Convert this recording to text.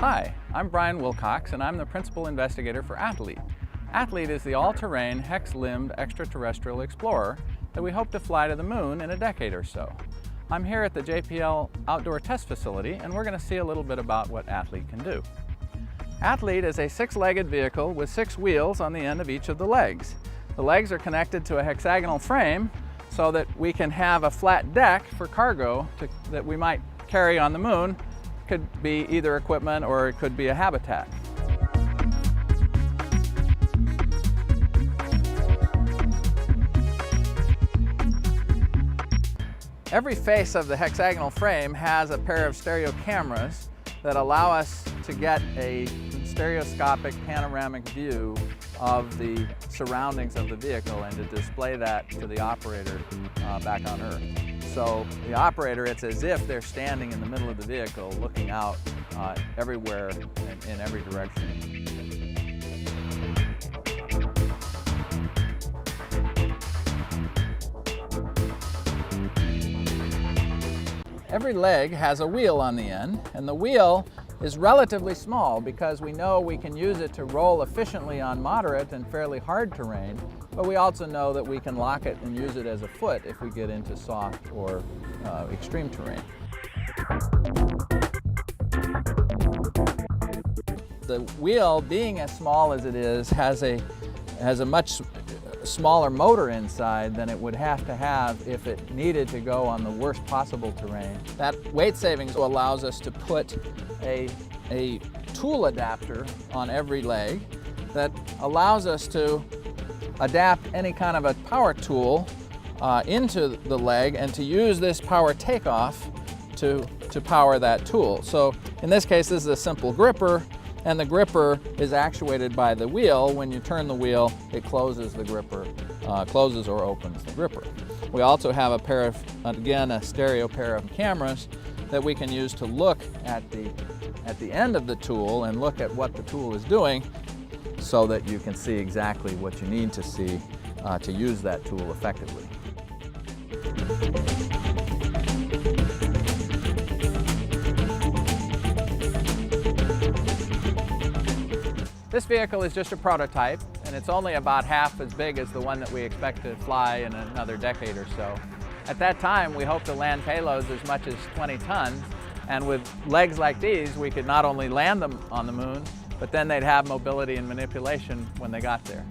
Hi, I'm Brian Wilcox and I'm the Principal Investigator for Athlete. Athlete is the all-terrain, hex-limbed extraterrestrial explorer that we hope to fly to the moon in a decade or so. I'm here at the JPL Outdoor Test Facility and we're going to see a little bit about what Athlete can do. Athlete is a six-legged vehicle with 6 wheels on the end of each of the legs. The legs are connected to a hexagonal frame so that we can have a flat deck for cargo that we might carry on the moon. Could be either equipment or it could be a habitat. Every face of the hexagonal frame has a pair of stereo cameras that allow us to get a stereoscopic panoramic view of the surroundings of the vehicle and to display that to the operator back on Earth. So the operator, it's as if they're standing in the middle of the vehicle looking out everywhere in every direction. Every leg has a wheel on the end, and the wheel is relatively small because we know we can use it to roll efficiently on moderate and fairly hard terrain, but we also know that we can lock it and use it as a foot if we get into soft or extreme terrain. The wheel, being as small as it is, has a much smaller motor inside than it would have to have if it needed to go on the worst possible terrain. That weight savings allows us to put a tool adapter on every leg that allows us to adapt any kind of a power tool into the leg and to use this power takeoff to power that tool. So in this case, this is a simple gripper, and the gripper is actuated by the wheel. When you turn the wheel, it closes the gripper, closes or opens the gripper. We also have a pair of, again, a stereo pair of cameras that we can use to look at the end of the tool and look at what the tool is doing so that you can see exactly what you need to see to use that tool effectively. This vehicle is just a prototype, and it's only about half as big as the one that we expect to fly in another decade or so. At that time, we hope to land payloads as much as 20 tons, and with legs like these, we could not only land them on the moon, but then they'd have mobility and manipulation when they got there.